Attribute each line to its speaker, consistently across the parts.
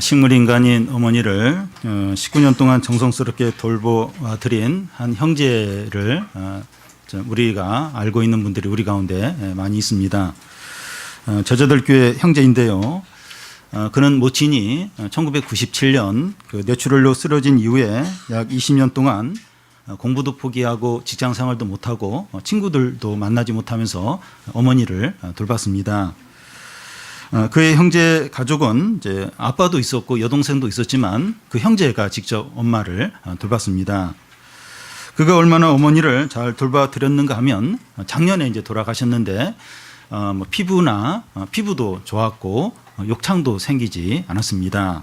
Speaker 1: 식물인간인 어머니를 19년 동안 정성스럽게 돌보드린 한 형제를 우리가 알고 있는 분들이 우리 가운데 많이 있습니다. 저자들교회 형제인데요. 그는 모친이 1997년 그 뇌출혈로 쓰러진 이후에 약 20년 동안 공부도 포기하고 직장 생활도 못하고 친구들도 만나지 못하면서 어머니를 돌봤습니다. 그의 형제 가족은 이제 아빠도 있었고 여동생도 있었지만 그 형제가 직접 엄마를 돌봤습니다. 그가 얼마나 어머니를 잘 돌봐드렸는가 하면 작년에 이제 돌아가셨는데 피부도 좋았고 욕창도 생기지 않았습니다.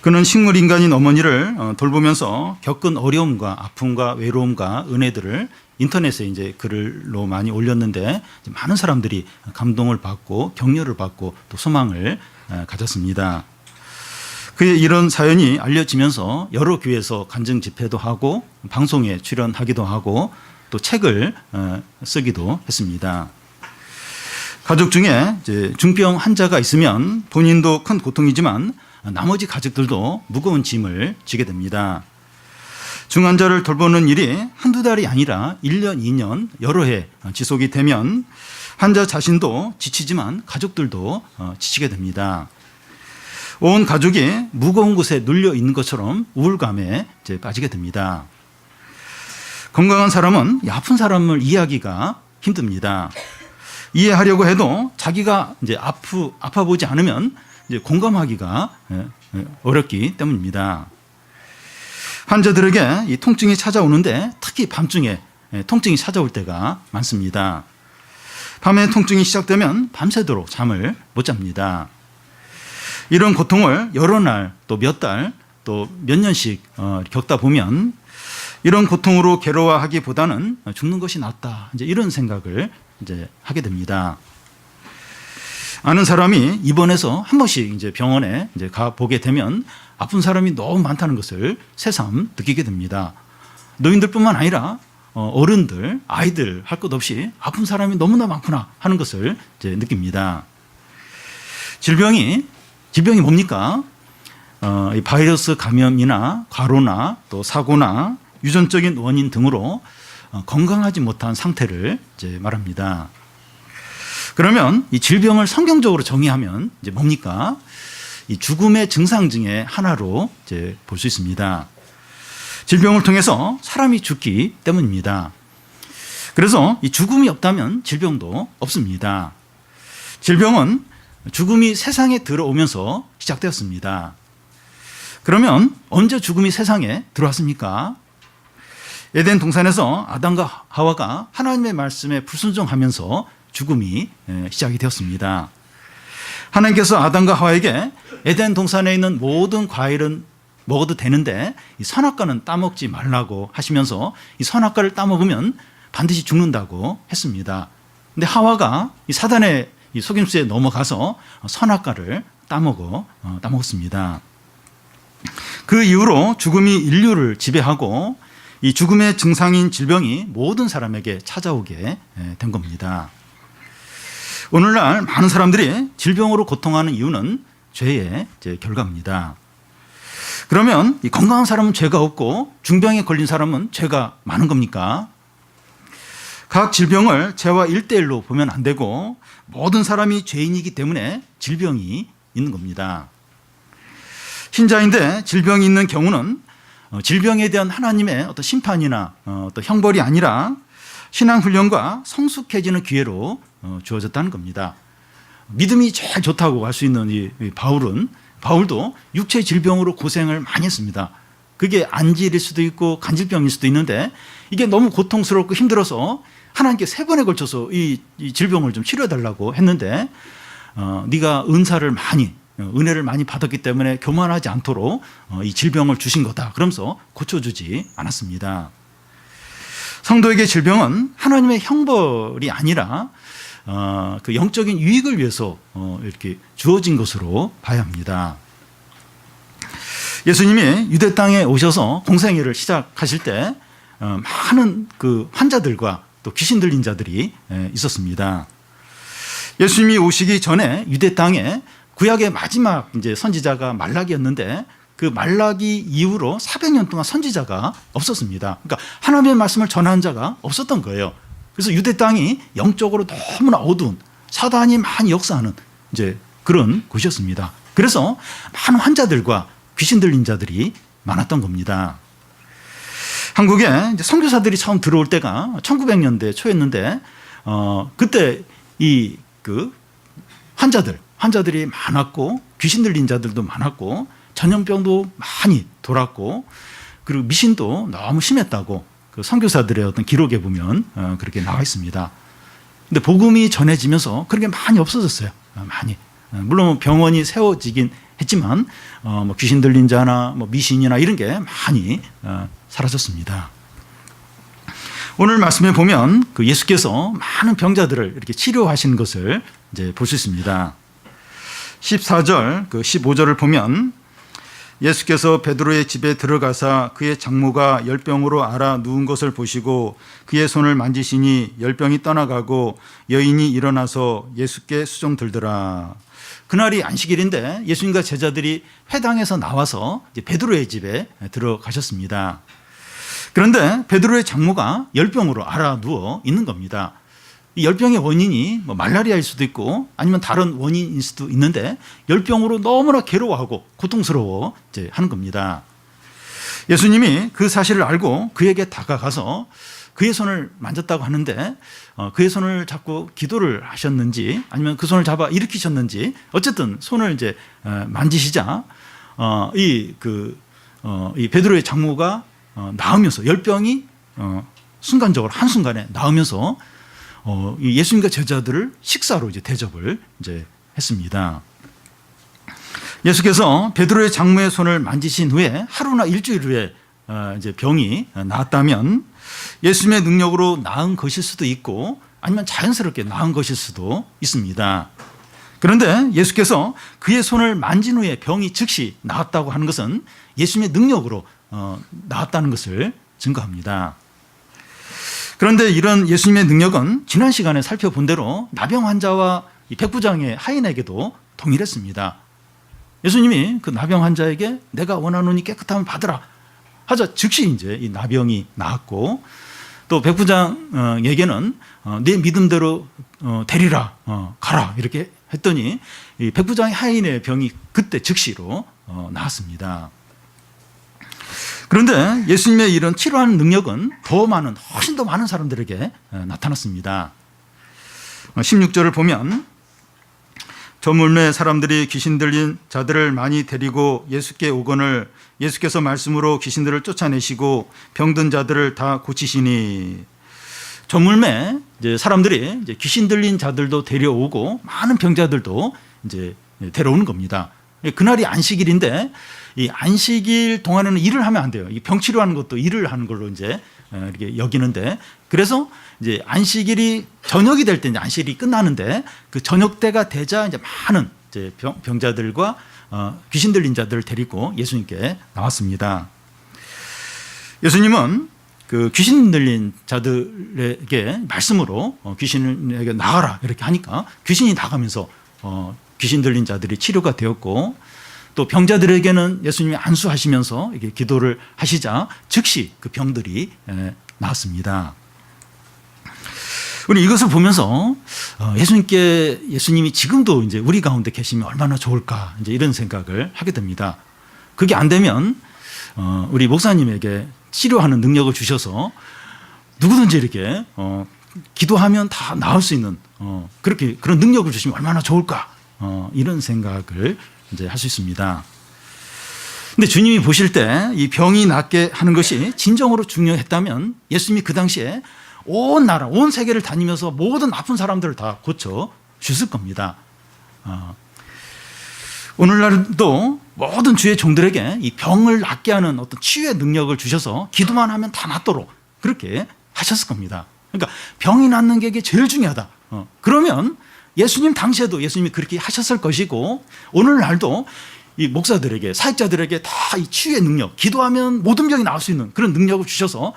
Speaker 1: 그는 식물인간인 어머니를 돌보면서 겪은 어려움과 아픔과 외로움과 은혜들을 인터넷에 이제 글로 많이 올렸는데 많은 사람들이 감동을 받고 격려를 받고 또 소망을 가졌습니다. 그의 이런 사연이 알려지면서 여러 교회에서 간증 집회도 하고 방송에 출연하기도 하고 또 책을 쓰기도 했습니다. 가족 중에 이제 중병 환자가 있으면 본인도 큰 고통이지만 나머지 가족들도 무거운 짐을 지게 됩니다. 중환자를 돌보는 일이 한두 달이 아니라 1년, 2년, 여러 해 지속이 되면 환자 자신도 지치지만 가족들도 지치게 됩니다. 온 가족이 무거운 곳에 눌려 있는 것처럼 우울감에 이제 빠지게 됩니다. 건강한 사람은 아픈 사람을 이해하기가 힘듭니다. 이해하려고 해도 자기가 이제 아파 보지 않으면 이제 공감하기가 어렵기 때문입니다. 환자들에게 이 통증이 찾아오는데 특히 밤중에 통증이 찾아올 때가 많습니다. 밤에 통증이 시작되면 밤새도록 잠을 못 잡니다. 이런 고통을 여러 날 또 몇 달 또 몇 년씩 겪다 보면 이런 고통으로 괴로워하기보다는 죽는 것이 낫다. 이제 이런 생각을 이제 하게 됩니다. 아는 사람이 입원해서 한 번씩 이제 병원에 이제 가 보게 되면 아픈 사람이 너무 많다는 것을 새삼 느끼게 됩니다. 노인들뿐만 아니라 어른들, 아이들 할 것 없이 아픈 사람이 너무나 많구나 하는 것을 이제 느낍니다. 질병이 뭡니까? 이 바이러스 감염이나 과로나 또 사고나 유전적인 원인 등으로 건강하지 못한 상태를 이제 말합니다. 그러면 이 질병을 성경적으로 정의하면 이제 뭡니까? 이 죽음의 증상 중에 하나로 이제 볼 수 있습니다. 질병을 통해서 사람이 죽기 때문입니다. 그래서 이 죽음이 없다면 질병도 없습니다. 질병은 죽음이 세상에 들어오면서 시작되었습니다. 그러면 언제 죽음이 세상에 들어왔습니까? 에덴 동산에서 아담과 하와가 하나님의 말씀에 불순종하면서 죽음이 시작이 되었습니다. 하나님께서 아담과 하와에게 에덴 동산에 있는 모든 과일은 먹어도 되는데 이 선악과는 따먹지 말라고 하시면서 이 선악과를 따먹으면 반드시 죽는다고 했습니다. 근데 하와가 이 사단의 이 속임수에 넘어가서 선악과를 따먹었습니다. 그 이후로 죽음이 인류를 지배하고 이 죽음의 증상인 질병이 모든 사람에게 찾아오게 된 겁니다. 오늘날 많은 사람들이 질병으로 고통하는 이유는 죄의 결과입니다. 그러면 이 건강한 사람은 죄가 없고 중병에 걸린 사람은 죄가 많은 겁니까? 각 질병을 죄와 1대1로 보면 안 되고 모든 사람이 죄인이기 때문에 질병이 있는 겁니다. 신자인데 질병이 있는 경우는 질병에 대한 하나님의 어떤 심판이나 어떤 형벌이 아니라 신앙훈련과 성숙해지는 기회로 주어졌다는 겁니다. 믿음이 제일 좋다고 할 수 있는 이 바울도 육체 질병으로 고생을 많이 했습니다. 그게 안질일 수도 있고 간질병일 수도 있는데 이게 너무 고통스럽고 힘들어서 하나님께 3번에 걸쳐서 이 질병을 좀 치료해달라고 했는데 네가 은혜를 많이 받았기 때문에 교만하지 않도록 이 질병을 주신 거다. 그러면서 고쳐주지 않았습니다. 성도에게 질병은 하나님의 형벌이 아니라 그 영적인 유익을 위해서 이렇게 주어진 것으로 봐야 합니다. 예수님이 유대 땅에 오셔서 공생애를 시작하실 때 많은 그 환자들과 또 귀신 들린 자들이 있었습니다. 예수님이 오시기 전에 유대 땅에 구약의 마지막 이제 선지자가 말라기였는데 그 말라기 이후로 400년 동안 선지자가 없었습니다. 그러니까 하나님의 말씀을 전하는 자가 없었던 거예요. 그래서 유대 땅이 영적으로 너무나 어두운, 사단이 많이 역사하는 이제 그런 곳이었습니다. 그래서 많은 환자들과 귀신 들린 자들이 많았던 겁니다. 한국에 이제 선교사들이 처음 들어올 때가 1900년대 초였는데 그때 이 그 환자들이 많았고 귀신 들린 자들도 많았고 전염병도 많이 돌았고 그리고 미신도 너무 심했다고 그 선교사들의 어떤 기록에 보면 그렇게 나와 있습니다. 근데 복음이 전해지면서 그렇게 많이 없어졌어요. 많이. 물론 병원이 세워지긴 했지만 뭐 귀신 들린 자나 뭐 미신이나 이런 게 많이 사라졌습니다. 오늘 말씀에 보면 그 예수께서 많은 병자들을 이렇게 치료하시는 것을 이제 볼 수 있습니다. 14절, 그 15절을 보면 예수께서 베드로의 집에 들어가사 그의 장모가 열병으로 앓아 누운 것을 보시고 그의 손을 만지시니 열병이 떠나가고 여인이 일어나서 예수께 수종 들더라. 그날이 안식일인데 예수님과 제자들이 회당에서 나와서 이제 베드로의 집에 들어가셨습니다. 그런데 베드로의 장모가 열병으로 앓아 누워 있는 겁니다. 이 열병의 원인이 뭐 말라리아일 수도 있고 아니면 다른 원인일 수도 있는데 열병으로 너무나 괴로워하고 고통스러워 이제 하는 겁니다. 예수님이 그 사실을 알고 그에게 다가가서 그의 손을 만졌다고 하는데 그의 손을 잡고 기도를 하셨는지 아니면 그 손을 잡아 일으키셨는지 어쨌든 손을 이제 만지시자 이 베드로의 장모가 나으면서 열병이 순간적으로 한순간에 나으면서 예수님과 제자들을 식사로 이제 대접을 이제 했습니다. 예수께서 베드로의 장모의 손을 만지신 후에 하루나 일주일 후에 이제 병이 나았다면 예수님의 능력으로 나은 것일 수도 있고 아니면 자연스럽게 나은 것일 수도 있습니다. 그런데 예수께서 그의 손을 만진 후에 병이 즉시 나았다고 하는 것은 예수님의 능력으로 나았다는 것을 증거합니다. 그런데 이런 예수님의 능력은 지난 시간에 살펴본 대로 나병 환자와 이 백부장의 하인에게도 동일했습니다. 예수님이 그 나병 환자에게 내가 원하노니 깨끗함을 받으라 하자 즉시 이제 이 나병이 나았고 또 백부장에게는 내 믿음대로 데리라 가라 이렇게 했더니 이 백부장의 하인의 병이 그때 즉시로 나았습니다. 그런데 예수님의 이런 치료하는 능력은 훨씬 더 많은 사람들에게 나타났습니다. 16절을 보면 저물매 사람들이 귀신 들린 자들을 많이 데리고 예수께 오거늘 예수께서 말씀으로 귀신들을 쫓아내시고 병든 자들을 다 고치시니 저물매 사람들이 이제 귀신 들린 자들도 데려오고 많은 병자들도 이제 데려오는 겁니다. 그날이 안식일인데 이 안식일 동안에는 일을 하면 안 돼요. 이 병 치료하는 것도 일을 하는 걸로 이제 이렇게 여기는데 그래서 이제 안식일이 저녁이 될 때 이제 안식일이 끝나는데 그 저녁 때가 되자 이제 많은 이제 병자들과 귀신 들린 자들을 데리고 예수님께 나왔습니다. 예수님은 그 귀신 들린 자들에게 말씀으로 귀신에게 나가라 이렇게 하니까 귀신이 나가면서 귀신 들린 자들이 치료가 되었고 또 병자들에게는 예수님이 안수하시면서 이렇게 기도를 하시자 즉시 그 병들이 나았습니다. 우리 이것을 보면서 예수님이 지금도 이제 우리 가운데 계시면 얼마나 좋을까 이제 이런 생각을 하게 됩니다. 그게 안 되면 우리 목사님에게 치료하는 능력을 주셔서 누구든지 이렇게 기도하면 다 나을 수 있는 그런 능력을 주시면 얼마나 좋을까 이런 생각을 이제 할 수 있습니다. 근데 주님이 보실 때 이 병이 낫게 하는 것이 진정으로 중요했다면 예수님이 그 당시에 온 나라, 온 세계를 다니면서 모든 아픈 사람들을 다 고쳐 주실 겁니다. 오늘날도 모든 주의 종들에게 이 병을 낫게 하는 어떤 치유의 능력을 주셔서 기도만 하면 다 낫도록 그렇게 하셨을 겁니다. 그러니까 병이 낫는 게 이게 제일 중요하다. 그러면 예수님 당시에도 예수님이 그렇게 하셨을 것이고 오늘날도 이 목사들에게 사역자들에게 다 이 치유의 능력 기도하면 모든 병이 나을 수 있는 그런 능력을 주셔서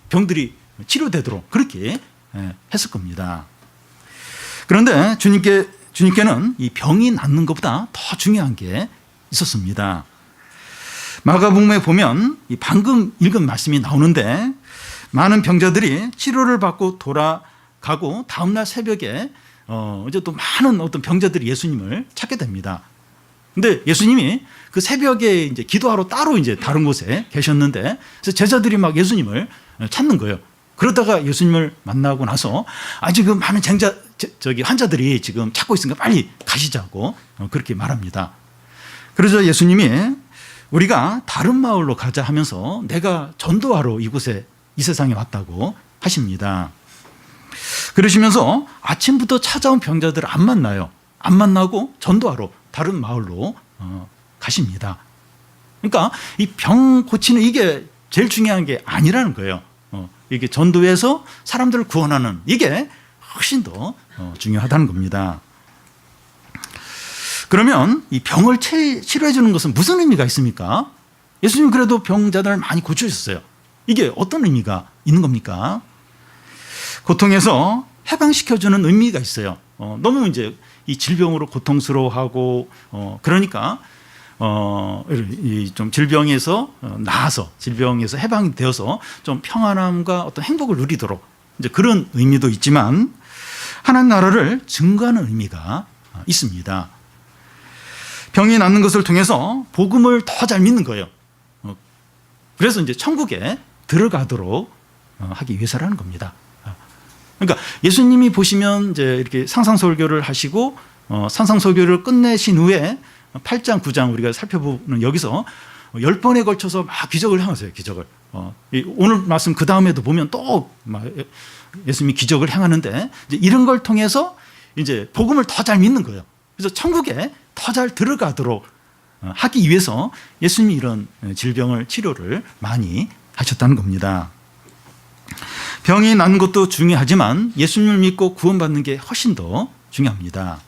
Speaker 1: 병들이 치료되도록 그렇게 했을 겁니다. 그런데 주님께는 이 병이 낫는 것보다 더 중요한 게 있었습니다. 마가복음에 보면 이 방금 읽은 말씀이 나오는데 많은 병자들이 치료를 받고 돌아가고 다음날 새벽에 이제 또 많은 어떤 병자들이 예수님을 찾게 됩니다. 근데 예수님이 그 새벽에 이제 기도하러 따로 이제 다른 곳에 계셨는데 그래서 제자들이 막 예수님을 찾는 거예요. 그러다가 예수님을 만나고 나서 지금 많은 환자들이 지금 찾고 있으니까 빨리 가시자고 그렇게 말합니다. 그래서 예수님이 우리가 다른 마을로 가자 하면서 내가 전도하러 이곳에 이 세상에 왔다고 하십니다. 그러시면서 아침부터 찾아온 병자들을 안 만나요. 안 만나고 전도하러 다른 마을로 가십니다. 그러니까 이 병 고치는 이게 제일 중요한 게 아니라는 거예요. 이게 전도해서 사람들을 구원하는 이게 훨씬 더 중요하다는 겁니다. 그러면 이 병을 치료해 주는 것은 무슨 의미가 있습니까? 예수님 그래도 병자들을 많이 고쳐주셨어요. 이게 어떤 의미가 있는 겁니까? 고통에서 해방시켜주는 의미가 있어요. 너무 이제 이 질병으로 고통스러워하고 그러니까 좀 질병에서 나아서 질병에서 해방이 되어서 좀 평안함과 어떤 행복을 누리도록 이제 그런 의미도 있지만 하나님 나라를 증거하는 의미가 있습니다. 병이 낫는 것을 통해서 복음을 더 잘 믿는 거예요. 그래서 이제 천국에 들어가도록 하기 위해서라는 겁니다. 그러니까 예수님이 보시면 이제 이렇게 상상설교를 하시고 상상설교를 끝내신 후에 8장, 9장 우리가 살펴보는 여기서 10번에 걸쳐서 막 기적을 행하세요. 기적을. 오늘 말씀 그 다음에도 보면 또 막 예수님이 기적을 행하는데 이제 이런 걸 통해서 이제 복음을 더 잘 믿는 거예요. 그래서 천국에 더 잘 들어가도록 하기 위해서 예수님이 이런 질병을 치료를 많이 하셨다는 겁니다. 병이 난 것도 중요하지만 예수님을 믿고 구원받는 게 훨씬 더 중요합니다.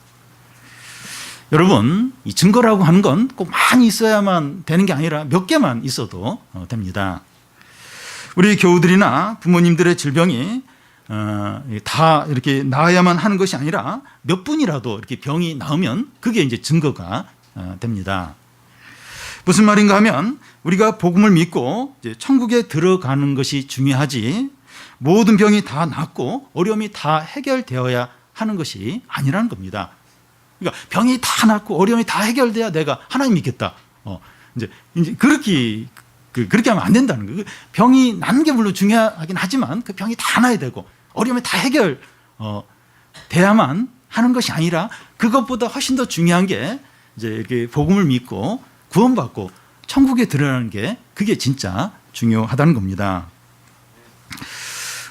Speaker 1: 여러분, 이 증거라고 하는 건 꼭 많이 있어야만 되는 게 아니라 몇 개만 있어도 됩니다. 우리 교우들이나 부모님들의 질병이 다 이렇게 나아야만 하는 것이 아니라 몇 분이라도 이렇게 병이 나으면 그게 이제 증거가 됩니다. 무슨 말인가 하면 우리가 복음을 믿고 이제 천국에 들어가는 것이 중요하지 모든 병이 다 낫고 어려움이 다 해결되어야 하는 것이 아니라는 겁니다. 그러니까 병이 다 낫고 어려움이 다 해결돼야 내가 하나님 믿겠다. 이제 그렇게 하면 안 된다는 거예요. 병이 낫는 게 물론 중요하긴 하지만 그 병이 다 나야 되고 어려움이 다 해결 돼야만 하는 것이 아니라 그것보다 훨씬 더 중요한 게 이제 이렇게 복음을 믿고 구원받고 천국에 들어가는 게 그게 진짜 중요하다는 겁니다.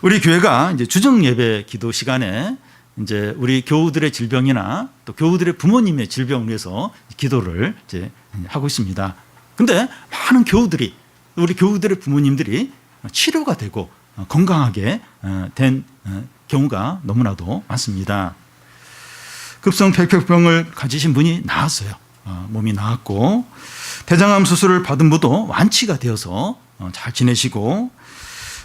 Speaker 1: 우리 교회가 이제 주정 예배 기도 시간에 이제 우리 교우들의 질병이나 또 교우들의 부모님의 질병을 위해서 기도를 이제 하고 있습니다. 근데 많은 교우들이 우리 교우들의 부모님들이 치료가 되고 건강하게 된 경우가 너무나도 많습니다. 급성 폐혈병을 가지신 분이 나았어요. 몸이 나았고 대장암 수술을 받은 분도 완치가 되어서 잘 지내시고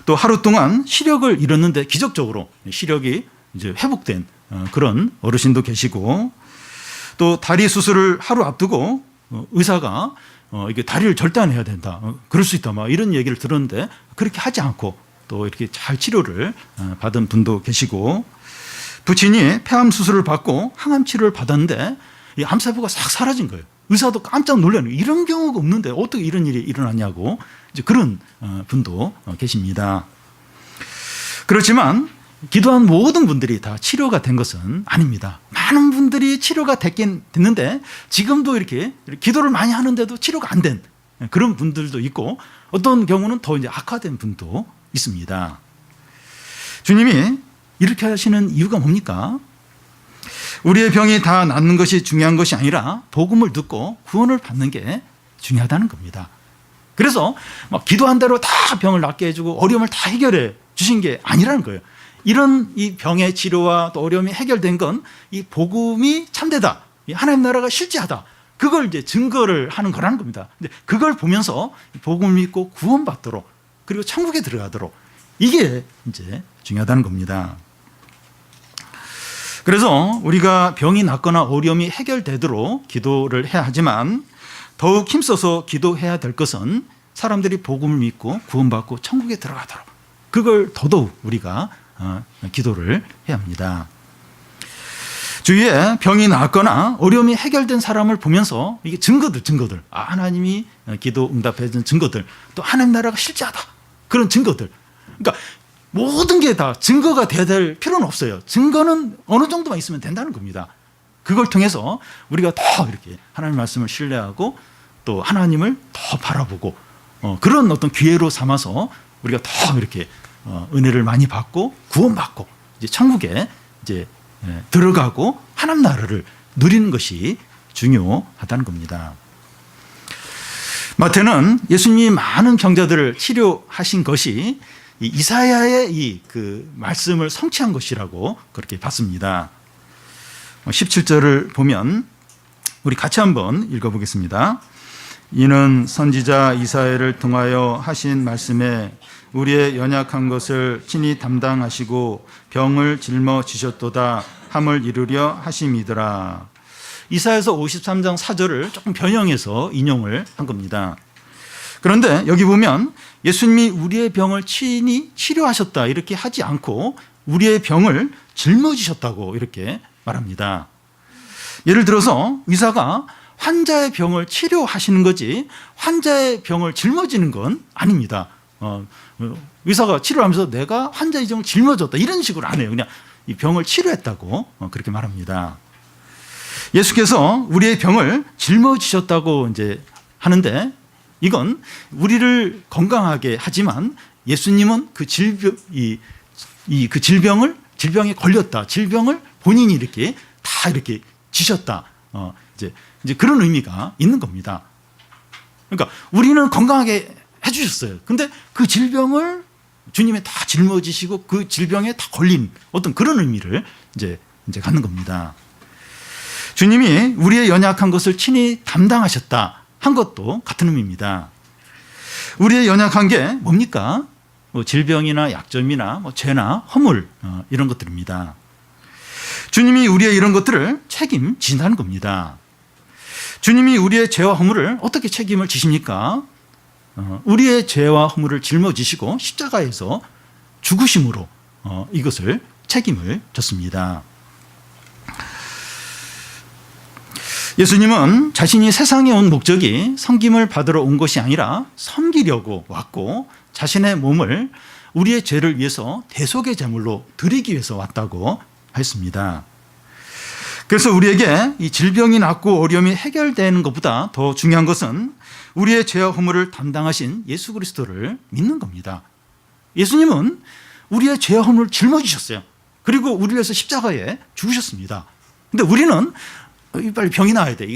Speaker 1: 또 하루 동안 시력을 잃었는데 기적적으로 시력이 이제 회복된 그런 어르신도 계시고 또 다리 수술을 하루 앞두고 의사가 이게 다리를 절단해야 된다. 그럴 수 있다. 막 이런 얘기를 들었는데 그렇게 하지 않고 또 이렇게 잘 치료를 받은 분도 계시고 부친이 폐암 수술을 받고 항암 치료를 받았는데 이 암세포가 싹 사라진 거예요. 의사도 깜짝 놀라는 거예요. 이런 경우가 없는데 어떻게 이런 일이 일어나냐고 이제 그런 분도 계십니다. 그렇지만 기도한 모든 분들이 다 치료가 된 것은 아닙니다. 많은 분들이 치료가 됐는데 지금도 이렇게 기도를 많이 하는데도 치료가 안 된 그런 분들도 있고 어떤 경우는 더 이제 악화된 분도 있습니다. 주님이 이렇게 하시는 이유가 뭡니까? 우리의 병이 다 낫는 것이 중요한 것이 아니라 복음을 듣고 구원을 받는 게 중요하다는 겁니다. 그래서 막 기도한 대로 다 병을 낫게 해주고 어려움을 다 해결해 주신 게 아니라는 거예요. 이런 이 병의 치료와 또 어려움이 해결된 건 이 복음이 참되다. 이 하나님 나라가 실제하다. 그걸 이제 증거를 하는 거라는 겁니다. 근데 그걸 보면서 복음을 믿고 구원받도록 그리고 천국에 들어가도록 이게 이제 중요하다는 겁니다. 그래서 우리가 병이 낫거나 어려움이 해결되도록 기도를 해야 하지만 더욱 힘써서 기도해야 될 것은 사람들이 복음을 믿고 구원받고 천국에 들어가도록, 그걸 더더욱 우리가 기도를 해야 합니다. 주위에 병이 나았거나 어려움이 해결된 사람을 보면서 이게 증거들, 하나님이 기도 응답해 준 증거들, 또 하나님 나라가 실제하다, 그런 증거들. 그러니까 모든 게 다 증거가 돼야 될 필요는 없어요. 증거는 어느 정도만 있으면 된다는 겁니다. 그걸 통해서 우리가 더 이렇게 하나님 말씀을 신뢰하고 또 하나님을 더 바라보고 그런 어떤 기회로 삼아서 우리가 더 이렇게 은혜를 많이 받고 구원받고 이제 천국에 이제 들어가고 하나님 나라를 누리는 것이 중요하다는 겁니다. 마태는 예수님이 많은 병자들을 치료하신 것이 이사야의 이 그 말씀을 성취한 것이라고 그렇게 봤습니다. 17절을 보면 우리 같이 한번 읽어보겠습니다. 이는 선지자 이사야를 통하여 하신 말씀에 우리의 연약한 것을 친히 담당하시고 병을 짊어지셨도다 함을 이루려 하심이더라. 이사야서 53장 4절을 조금 변형해서 인용을 한 겁니다. 그런데 여기 보면 예수님이 우리의 병을 친히 치료하셨다 이렇게 하지 않고 우리의 병을 짊어지셨다고 이렇게 말합니다. 예를 들어서 의사가 환자의 병을 치료하시는 거지 환자의 병을 짊어지는 건 아닙니다. 의사가 치료하면서 내가 환자의 병을 짊어졌다 이런 식으로 안 해요. 그냥 이 병을 치료했다고 그렇게 말합니다. 예수께서 우리의 병을 짊어지셨다고 이제 하는데 이건 우리를 건강하게 하지만 예수님은 그 질병에 걸렸다. 질병을 본인이 이렇게 다 이렇게 지셨다. 이제 그런 의미가 있는 겁니다. 그러니까 우리는 건강하게 해주셨어요. 근데 그 질병을 주님이 다 짊어지시고 그 질병에 다 걸린 어떤 그런 의미를 이제 갖는 겁니다. 주님이 우리의 연약한 것을 친히 담당하셨다 한 것도 같은 의미입니다. 우리의 연약한 게 뭡니까? 질병이나 약점이나 죄나 허물 이런 것들입니다. 주님이 우리의 이런 것들을 책임진다는 겁니다. 주님이 우리의 죄와 허물을 어떻게 책임을 지십니까? 우리의 죄와 허물을 짊어지시고 십자가에서 죽으심으로 이것을 책임을 졌습니다. 예수님은 자신이 세상에 온 목적이 섬김을 받으러 온 것이 아니라 섬기려고 왔고 자신의 몸을 우리의 죄를 위해서 대속의 제물로 드리기 위해서 왔다고 했습니다. 그래서 우리에게 이 질병이 낫고 어려움이 해결되는 것보다 더 중요한 것은 우리의 죄와 허물을 담당하신 예수 그리스도를 믿는 겁니다. 예수님은 우리의 죄와 허물을 짊어지셨어요. 그리고 우리를 위해서 십자가에 죽으셨습니다. 근데 우리는 빨리 병이 나야 돼.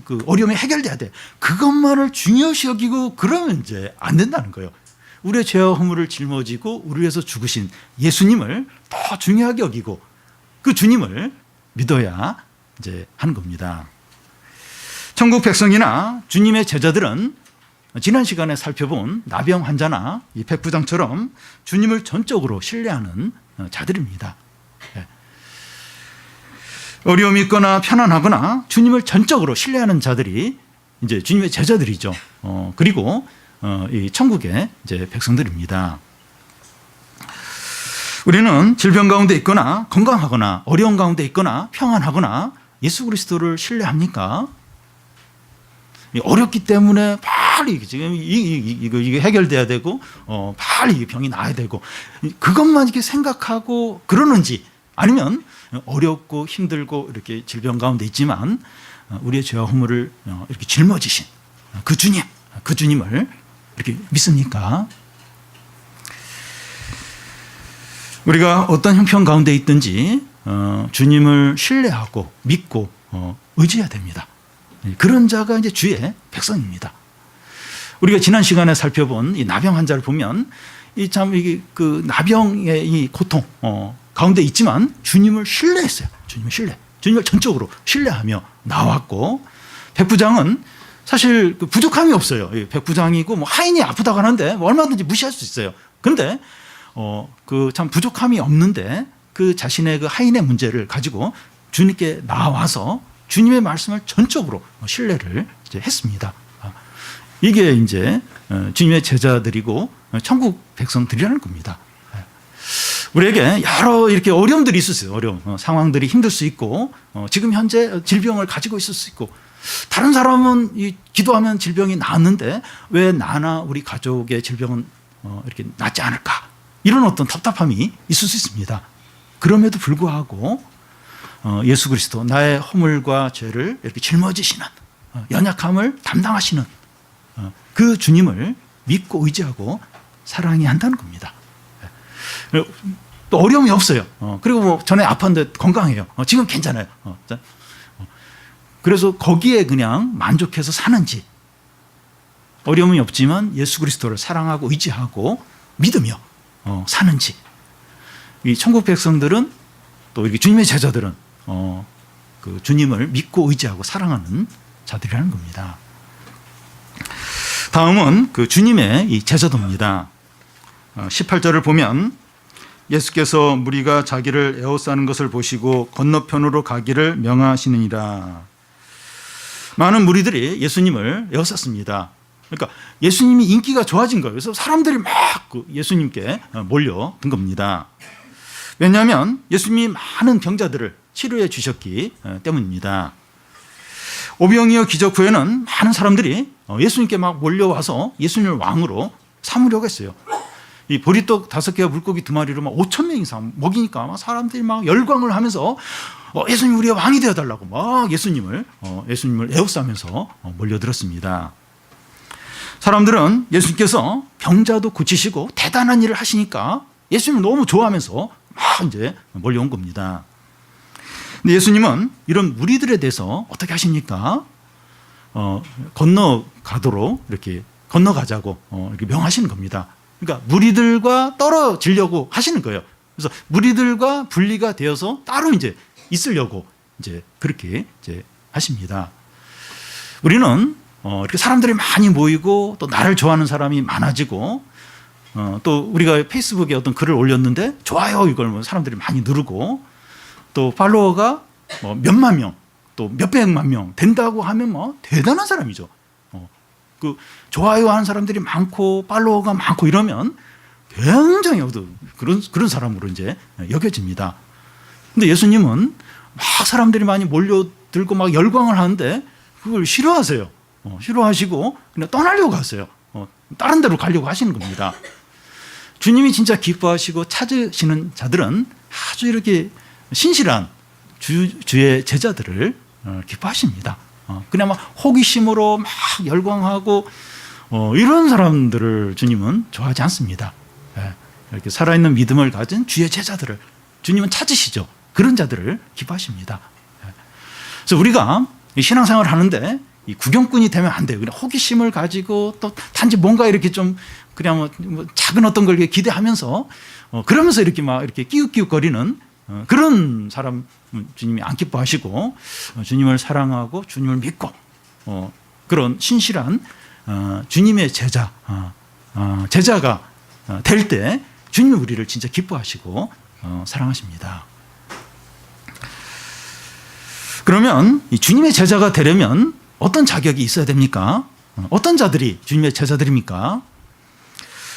Speaker 1: 그 어려움이 해결돼야 돼. 그것만을 중요시 여기고 그러면 이제 안 된다는 거예요. 우리의 죄와 허물을 짊어지고 우리를 위해서 죽으신 예수님을 더 중요하게 여기고 그 주님을 믿어야 이제 하는 겁니다. 천국 백성이나 주님의 제자들은 지난 시간에 살펴본 나병 환자나 이 백부장처럼 주님을 전적으로 신뢰하는 자들입니다. 어려움이 있거나 편안하거나 주님을 전적으로 신뢰하는 자들이 이제 주님의 제자들이죠. 그리고 이 천국의 이제 백성들입니다. 우리는 질병 가운데 있거나 건강하거나 어려운 가운데 있거나 평안하거나 예수 그리스도를 신뢰합니까? 어렵기 때문에 빨리 지금 이게 해결돼야 되고 빨리 병이 나아야 되고 그것만 이렇게 생각하고 그러는지 아니면 어렵고 힘들고 이렇게 질병 가운데 있지만 우리의 죄와 허물을 이렇게 짊어지신 그 주님을 이렇게 믿습니까? 우리가 어떤 형편 가운데 있든지 주님을 신뢰하고 믿고 의지해야 됩니다. 그런 자가 이제 주의 백성입니다. 우리가 지난 시간에 살펴본 이 나병 환자를 보면 이게 그 나병의 이 고통 가운데 있지만 주님을 신뢰했어요. 주님을 전적으로 신뢰하며 나왔고 백부장은 사실 그 부족함이 없어요. 백부장이고 뭐 하인이 아프다고 하는데 뭐 얼마든지 무시할 수 있어요. 그런데 그 참 부족함이 없는데 그 자신의 그 하인의 문제를 가지고 주님께 나와서 주님의 말씀을 전적으로 신뢰를 이제 했습니다. 이게 이제 주님의 제자들이고 천국 백성들이라는 겁니다. 우리에게 여러 이렇게 어려움들이 있을 수 있어요. 어려움, 상황들이 힘들 수 있고, 지금 현재 질병을 가지고 있을 수 있고, 다른 사람은 기도하면 질병이 나았는데 왜 나나 우리 가족의 질병은 이렇게 낫지 않을까? 이런 어떤 답답함이 있을 수 있습니다. 그럼에도 불구하고 예수 그리스도 나의 허물과 죄를 이렇게 짊어지시는, 연약함을 담당하시는 그 주님을 믿고 의지하고 사랑해야 한다는 겁니다. 또 어려움이 없어요. 그리고 뭐 전에 아팠는데 건강해요. 지금 괜찮아요. 그래서 거기에 그냥 만족해서 사는지, 어려움이 없지만 예수 그리스도를 사랑하고 의지하고 믿으며 사는지, 이 천국 백성들은 또 이렇게 주님의 제자들은 그 주님을 믿고 의지하고 사랑하는 자들이라는 겁니다. 다음은 그 주님의 이 제자도입니다. 18절을 보면 예수께서 무리가 자기를 에워싸는 것을 보시고 건너편으로 가기를 명하시느니라. 많은 무리들이 예수님을 에워쌌습니다. 그러니까 예수님이 인기가 좋아진 거예요. 그래서 사람들이 막 예수님께 몰려든 겁니다. 왜냐하면 예수님이 많은 병자들을 치료해 주셨기 때문입니다. 오병이어 기적 후에는 많은 사람들이 예수님께 막 몰려와서 예수님을 왕으로 삼으려고 했어요. 이 보리떡 5개와 물고기 2마리로 막 5,000명 이상 먹이니까 막 사람들이 막 열광을 하면서 예수님 우리의 왕이 되어달라고 막 예수님을 에워싸면서 몰려들었습니다. 사람들은 예수님께서 병자도 고치시고 대단한 일을 하시니까 예수님을 너무 좋아하면서 막 이제 몰려온 겁니다. 근데 예수님은 이런 무리들에 대해서 어떻게 하십니까? 건너가도록 이렇게 건너가자고 이렇게 명하시는 겁니다. 그러니까 무리들과 떨어지려고 하시는 거예요. 그래서 무리들과 분리가 되어서 따로 이제 있으려고 이제 그렇게 이제 하십니다. 우리는 이렇게 사람들이 많이 모이고 또 나를 좋아하는 사람이 많아지고 또 우리가 페이스북에 어떤 글을 올렸는데 좋아요 이걸 사람들이 많이 누르고 또 팔로워가 몇만 명 또 몇백만 명 된다고 하면 뭐 대단한 사람이죠. 그 좋아요 하는 사람들이 많고 팔로워가 많고 이러면 굉장히 그런 사람으로 이제 여겨집니다. 근데 예수님은 막 사람들이 많이 몰려들고 막 열광을 하는데 그걸 싫어하세요. 싫어하시고 그냥 떠나려고 하세요. 다른 데로 가려고 하시는 겁니다. 주님이 진짜 기뻐하시고 찾으시는 자들은 아주 이렇게 신실한 주의 제자들을 기뻐하십니다. 그냥 막 호기심으로 막 열광하고 이런 사람들을 주님은 좋아하지 않습니다. 이렇게 살아있는 믿음을 가진 주의 제자들을 주님은 찾으시죠. 그런 자들을 기뻐하십니다. 그래서 우리가 신앙생활을 하는데 이 구경꾼이 되면 안 돼요. 그냥 호기심을 가지고 또 단지 뭔가 이렇게 좀 그냥 뭐 작은 어떤 걸 기대하면서 그러면서 이렇게 막 이렇게 끼웃끼웃거리는 그런 사람 주님이 안 기뻐하시고 주님을 사랑하고 주님을 믿고 그런 신실한 주님의 제자가 될 때 주님이 우리를 진짜 기뻐하시고 사랑하십니다. 그러면 이 주님의 제자가 되려면 어떤 자격이 있어야 됩니까? 어떤 자들이 주님의 제자들입니까?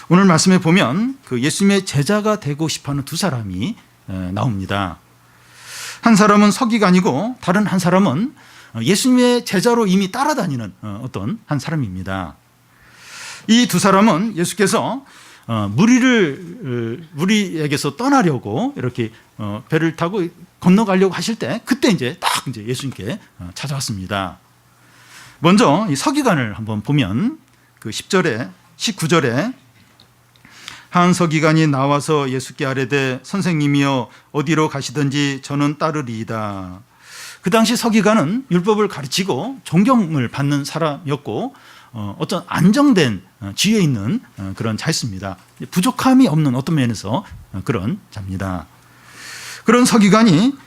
Speaker 1: 오늘 말씀에 보면 그 예수님의 제자가 되고 싶어하는 두 사람이 나옵니다. 한 사람은 서기관이고 다른 한 사람은 예수님의 제자로 이미 따라다니는 어떤 한 사람입니다. 이 두 사람은 예수께서 무리에게서 떠나려고 이렇게 배를 타고 건너가려고 하실 때 그때 이제 딱 이제 예수님께 찾아왔습니다. 먼저 이 서기관을 한번 보면 그 19절에 한 서기관이 나와서 예수께 아뢰되 선생님이여 어디로 가시든지 저는 따르리이다. 그 당시 서기관은 율법을 가르치고 존경을 받는 사람이었고 어떤 안정된 지위에 있는 그런 자였습니다. 부족함이 없는 어떤 면에서 그런 자입니다. 그런 서기관이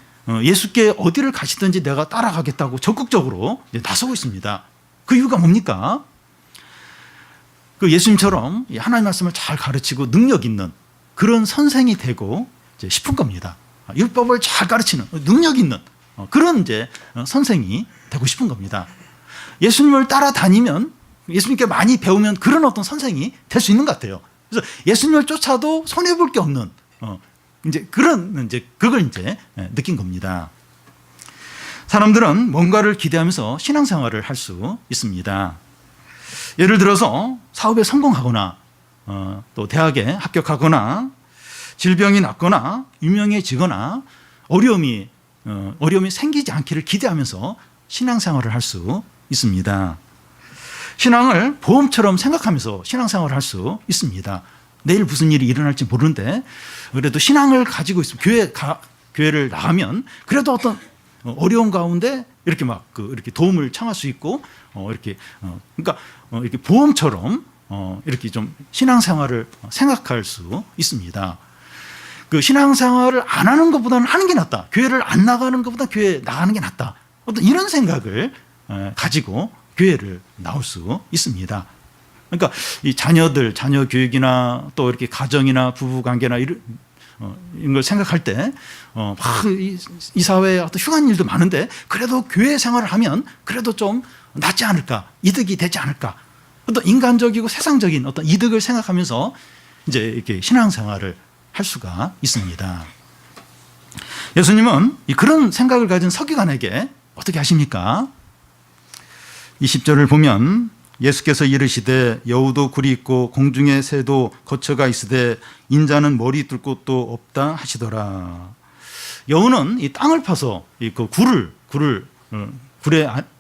Speaker 1: 예수께 어디를 가시든지 내가 따라가겠다고 적극적으로 나서고 있습니다. 그 이유가 뭡니까? 그 예수님처럼 하나님의 말씀을 잘 가르치고 능력 있는 그런 선생이 되고 싶은 겁니다. 율법을 잘 가르치는 능력 있는 그런 이제 선생이 되고 싶은 겁니다. 예수님을 따라다니면 예수님께 많이 배우면 그런 어떤 선생이 될 수 있는 것 같아요. 그래서 예수님을 쫓아도 손해 볼 게 없는 이제 그런 이제 그걸 이제 느낀 겁니다. 사람들은 뭔가를 기대하면서 신앙생활을 할 수 있습니다. 예를 들어서 사업에 성공하거나 또 대학에 합격하거나 질병이 낫거나 유명해지거나 어려움이 생기지 않기를 기대하면서 신앙생활을 할 수 있습니다. 신앙을 보험처럼 생각하면서 신앙생활을 할 수 있습니다. 내일 무슨 일이 일어날지 모르는데 그래도 신앙을 가지고 있으면 교회를 나가면 그래도 어떤 어려운 가운데 이렇게 막 이렇게 도움을 청할 수 있고 그러니까 이렇게 보험처럼 이렇게 좀 신앙생활을 생각할 수 있습니다. 그 신앙생활을 안 하는 것보다는 하는 게 낫다. 교회를 안 나가는 것보다 교회에 나가는 게 낫다. 어떤 이런 생각을 가지고 교회를 나올 수 있습니다. 그러니까 이 자녀 교육이나 또 이렇게 가정이나 부부 관계나 이런 걸 생각할 때 이 사회에 어떤 흉한 일도 많은데 그래도 교회 생활을 하면 그래도 좀 낫지 않을까, 이득이 되지 않을까, 어떤 인간적이고 세상적인 어떤 이득을 생각하면서 이제 이렇게 신앙생활을 할 수가 있습니다. 예수님은 그런 생각을 가진 서기관에게 어떻게 하십니까? 20절을 보면 예수께서 이르시되 여우도 굴이 있고 공중의 새도 거처가 있으되 인자는 머리 뚫 곳도 없다 하시더라. 여우는 이 땅을 파서 그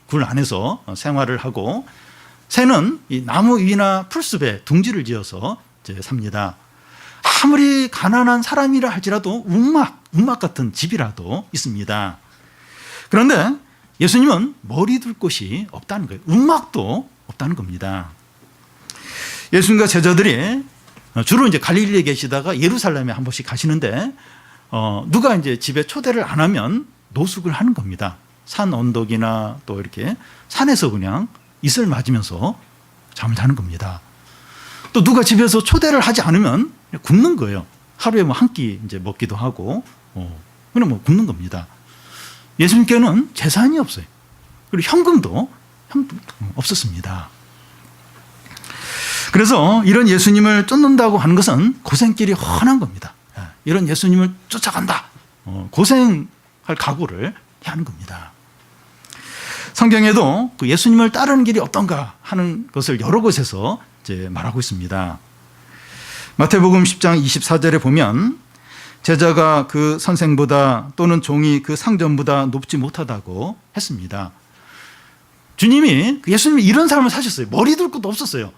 Speaker 1: 굴 안에서 생활을 하고 새는 이 나무 위나 풀숲에 둥지를 지어서 이제 삽니다. 아무리 가난한 사람이라 할지라도 움막 같은 집이라도 있습니다. 그런데 예수님은 머리 둘 곳이 없다는 거예요. 움막도 없다는 겁니다. 예수님과 제자들이 주로 이제 갈릴리에 계시다가 예루살렘에 한 번씩 가시는데 누가 이제 집에 초대를 안 하면 노숙을 하는 겁니다. 산 언덕이나 또 이렇게 산에서 그냥 이슬 맞으면서 잠을 자는 겁니다. 또 누가 집에서 초대를 하지 않으면 굶는 거예요. 하루에 뭐 한 끼 이제 먹기도 하고 그냥 뭐 굶는 겁니다. 예수님께는 재산이 없어요. 그리고 현금도 없었습니다. 그래서 이런 예수님을 쫓는다고 하는 것은 고생길이 훤한 겁니다. 이런 예수님을 쫓아간다. 고생할 각오를 해야 하는 겁니다. 성경에도 그 예수님을 따르는 길이 어떤가 하는 것을 여러 곳에서 이제 말하고 있습니다. 마태복음 10장 24절에 보면 제자가 그 선생보다 또는 종이 그 상전보다 높지 못하다고 했습니다. 주님이 예수님이 이런 삶을 사셨어요. 머리 둘 것도 없었어요.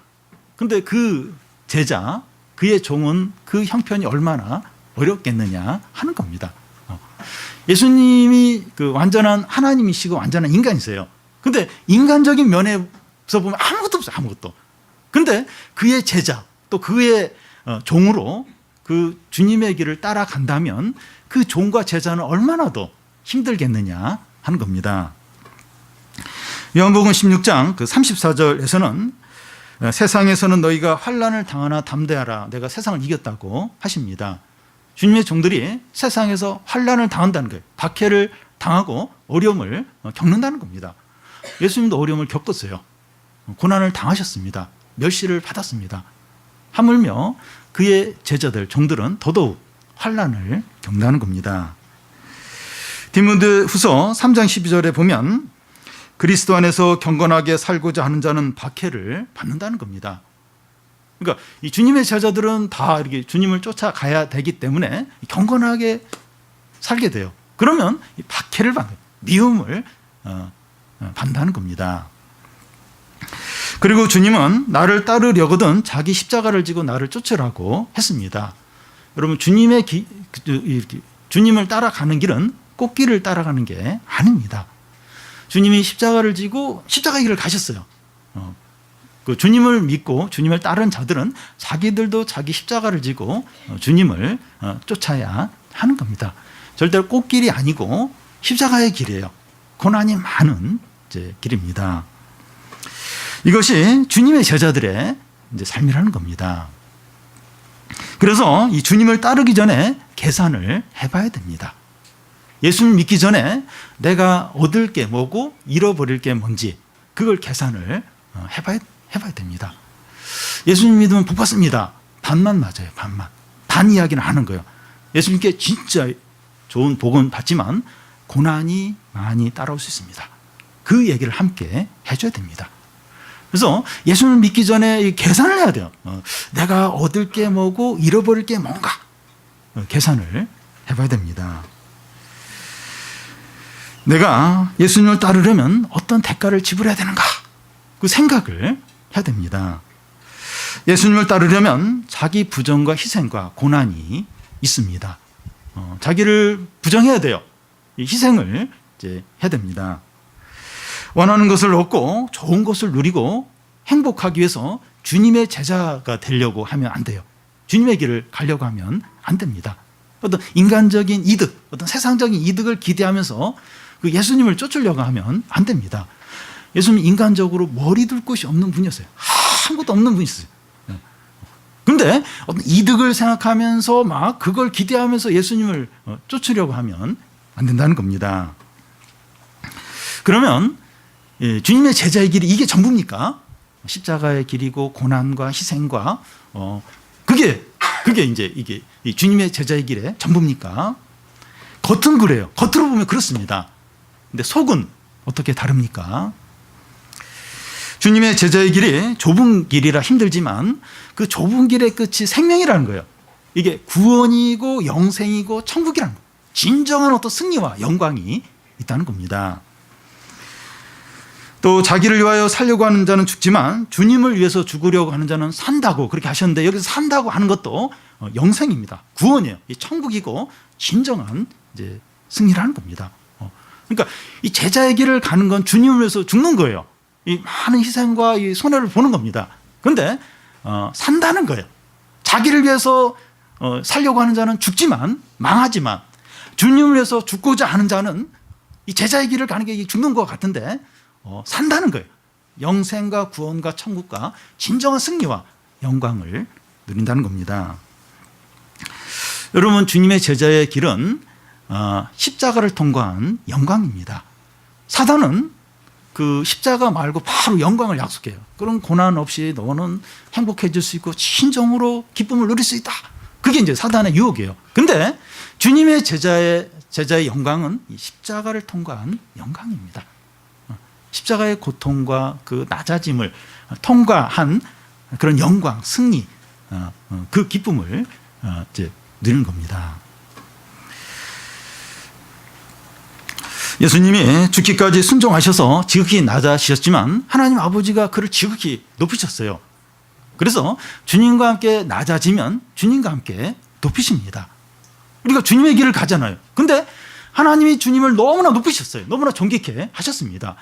Speaker 1: 근데 그 제자, 그의 종은 그 형편이 얼마나 어렵겠느냐 하는 겁니다. 예수님이 그 완전한 하나님이시고 완전한 인간이세요. 근데 인간적인 면에서 보면 아무것도 없어요. 아무것도. 근데 그의 제자 또 그의 종으로 그 주님의 길을 따라간다면 그 종과 제자는 얼마나 더 힘들겠느냐 하는 겁니다. 요한복음 16장 그 34절에서는 세상에서는 너희가 환난을 당하나 담대하라. 내가 세상을 이겼다고 하십니다. 주님의 종들이 세상에서 환난을 당한다는 거예요. 박해를 당하고 어려움을 겪는다는 겁니다. 예수님도 어려움을 겪었어요. 고난을 당하셨습니다. 멸시를 받았습니다. 하물며 그의 제자들, 종들은 더더욱 환난을 겪는다는 겁니다. 디모데후서 3장 12절에 보면 그리스도 안에서 경건하게 살고자 하는 자는 박해를 받는다는 겁니다. 그러니까 이 주님의 제자들은 다 이렇게 주님을 쫓아가야 되기 때문에 경건하게 살게 돼요. 그러면 박해를 받는, 미움을 받는다는 겁니다. 그리고 주님은 나를 따르려거든 자기 십자가를 지고 나를 쫓으라고 했습니다. 여러분 주님을 따라가는 길은 꽃길을 따라가는 게 아닙니다. 주님이 십자가를 지고 십자가 길을 가셨어요. 그 주님을 믿고 주님을 따른 자들은 자기들도 자기 십자가를 지고 주님을 쫓아야 하는 겁니다. 절대로 꽃길이 아니고 십자가의 길이에요. 고난이 많은 이제 길입니다. 이것이 주님의 제자들의 이제 삶이라는 겁니다. 그래서 이 주님을 따르기 전에 계산을 해봐야 됩니다. 예수님 믿기 전에 내가 얻을 게 뭐고 잃어버릴 게 뭔지 그걸 계산을 해봐야 됩니다. 예수님 믿으면 복 받습니다. 반만 맞아요. 반 이야기는 하는 거예요. 예수님께 진짜 좋은 복은 받지만 고난이 많이 따라올 수 있습니다. 그 얘기를 함께 해줘야 됩니다. 그래서 예수님을 믿기 전에 계산을 해야 돼요. 내가 얻을 게 뭐고 잃어버릴 게 뭔가 계산을 해봐야 됩니다. 내가 예수님을 따르려면 어떤 대가를 지불해야 되는가 그 생각을 해야 됩니다. 예수님을 따르려면 자기 부정과 희생과 고난이 있습니다. 자기를 부정해야 돼요. 희생을 이제 해야 됩니다. 원하는 것을 얻고 좋은 것을 누리고 행복하기 위해서 주님의 제자가 되려고 하면 안 돼요. 주님의 길을 가려고 하면 안 됩니다. 어떤 인간적인 이득, 어떤 세상적인 이득을 기대하면서 그 예수님을 쫓으려고 하면 안 됩니다. 예수님은 인간적으로 머리 둘 곳이 없는 분이었어요. 아무것도 없는 분이었어요. 그런데 어떤 이득을 생각하면서 막 그걸 기대하면서 예수님을 쫓으려고 하면 안 된다는 겁니다. 그러면 주님의 제자의 길이 이게 전부입니까? 십자가의 길이고 고난과 희생과 그게 이제 이게 주님의 제자의 길의 전부입니까? 겉은 그래요. 겉으로 보면 그렇습니다. 근데 속은 어떻게 다릅니까? 주님의 제자의 길이 좁은 길이라 힘들지만 그 좁은 길의 끝이 생명이라는 거예요. 이게 구원이고 영생이고 천국이라는 거예요. 진정한 어떤 승리와 영광이 있다는 겁니다. 또 자기를 위하여 살려고 하는 자는 죽지만 주님을 위해서 죽으려고 하는 자는 산다고 그렇게 하셨는데 여기서 산다고 하는 것도 영생입니다. 구원이에요. 이 천국이고 진정한 이제 승리라는 겁니다. 그러니까 이 제자의 길을 가는 건 주님을 위해서 죽는 거예요. 이 많은 희생과 이 손해를 보는 겁니다. 그런데 산다는 거예요. 자기를 위해서 살려고 하는 자는 죽지만 망하지만 주님을 위해서 죽고자 하는 자는 이 제자의 길을 가는 게 죽는 것 같은데 산다는 거예요. 영생과 구원과 천국과 진정한 승리와 영광을 누린다는 겁니다. 여러분 주님의 제자의 길은 십자가를 통과한 영광입니다. 사단은 그 십자가 말고 바로 영광을 약속해요. 그런 고난 없이 너는 행복해질 수 있고 진정으로 기쁨을 누릴 수 있다. 그게 이제 사단의 유혹이에요. 근데 주님의 제자의 영광은 이 십자가를 통과한 영광입니다. 십자가의 고통과 그 낮아짐을 통과한 그런 영광, 승리, 그 기쁨을 이제 누리는 겁니다. 예수님이 죽기까지 순종하셔서 지극히 낮아지셨지만 하나님 아버지가 그를 지극히 높이셨어요. 그래서 주님과 함께 낮아지면 주님과 함께 높이십니다. 우리가 주님의 길을 가잖아요. 근데 하나님이 주님을 너무나 높이셨어요. 너무나 존귀케 하셨습니다.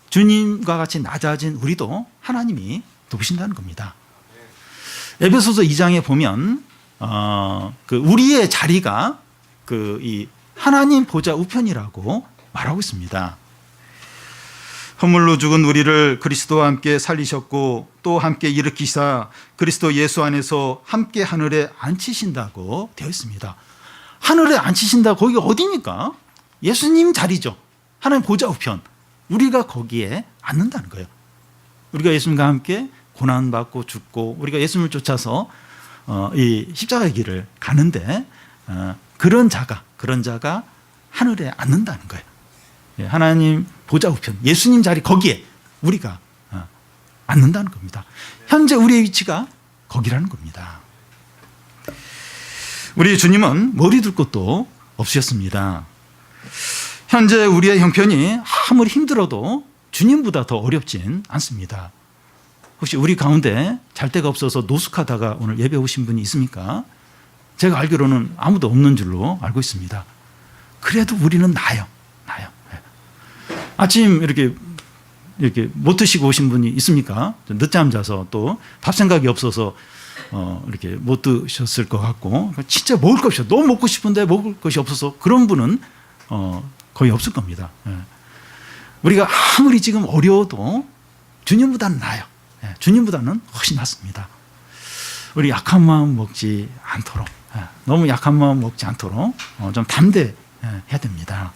Speaker 1: 주님과 같이 낮아진 우리도 하나님이 높이신다는 겁니다. 에베소서 2장에 보면 그 우리의 자리가 그 이 하나님 보좌 우편이라고 말하고 있습니다. 허물로 죽은 우리를 그리스도와 함께 살리셨고 또 함께 일으키사 그리스도 예수 안에서 함께 하늘에 앉히신다고 되어 있습니다. 하늘에 앉히신다 거기가 어디입니까? 예수님 자리죠. 하나님 보좌 우편. 우리가 거기에 앉는다는 거예요. 우리가 예수님과 함께 고난받고 죽고 우리가 예수님을 쫓아서 이 십자가의 길을 가는데 그런 자가 하늘에 앉는다는 거예요. 하나님 보좌 우편, 예수님 자리 거기에 우리가 앉는다는 겁니다. 현재 우리의 위치가 거기라는 겁니다. 우리 주님은 머리 둘 곳도 없으셨습니다. 현재 우리의 형편이 아무리 힘들어도 주님보다 더 어렵진 않습니다. 혹시 우리 가운데 잘 데가 없어서 노숙하다가 오늘 예배 오신 분이 있습니까? 제가 알기로는 아무도 없는 줄로 알고 있습니다. 그래도 우리는 나요. 아침 이렇게 못 드시고 오신 분이 있습니까? 늦잠 자서 또 밥 생각이 없어서 이렇게 못 드셨을 것 같고 진짜 먹을 것이 없어요. 너무 먹고 싶은데 먹을 것이 없어서 그런 분은 거의 없을 겁니다. 우리가 아무리 지금 어려워도 주님보다는 나아요. 주님보다는 훨씬 낫습니다. 우리 약한 마음 먹지 않도록, 너무 약한 마음 먹지 않도록 좀 담대해야 됩니다.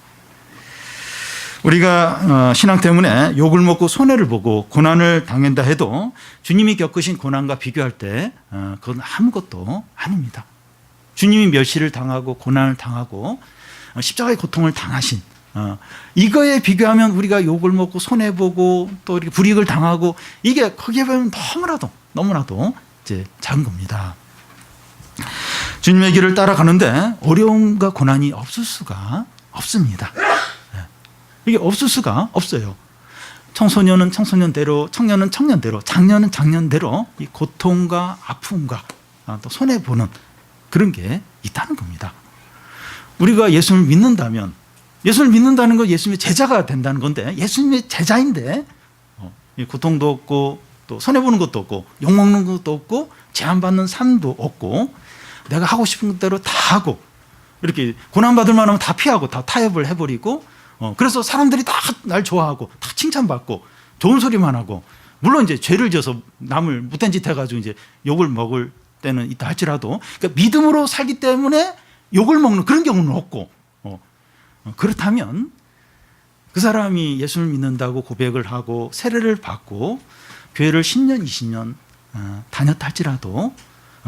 Speaker 1: 우리가 신앙 때문에 욕을 먹고 손해를 보고 고난을 당한다 해도 주님이 겪으신 고난과 비교할 때 그건 아무것도 아닙니다. 주님이 멸시를 당하고 고난을 당하고 십자가의 고통을 당하신 이거에 비교하면 우리가 욕을 먹고 손해보고 또 이렇게 불이익을 당하고 이게 거기에 보면 너무나도 이제 작은 겁니다. 주님의 길을 따라가는데 어려움과 고난이 없을 수가 없습니다. 이게 없을 수가 없어요. 청소년은 청소년대로, 청년은 청년대로, 장년은 장년대로 이 고통과 아픔과 또 손해보는 그런 게 있다는 겁니다. 우리가 예수를 믿는다면, 예수를 믿는다는 건 예수님의 제자가 된다는 건데, 예수님의 제자인데 고통도 없고 또 손해보는 것도 없고 욕먹는 것도 없고 제한받는 삶도 없고 내가 하고 싶은 대로 다 하고 이렇게 고난받을 만하면 다 피하고 다 타협을 해버리고 그래서 사람들이 다 날 좋아하고 다 칭찬받고 좋은 소리만 하고, 물론 이제 죄를 지어서 남을 못된 짓 해가지고 이제 욕을 먹을 때는 있다 할지라도, 그러니까 믿음으로 살기 때문에 욕을 먹는 그런 경우는 없고, 그렇다면 그 사람이 예수를 믿는다고 고백을 하고 세례를 받고 교회를 10년, 20년 다녔다 할지라도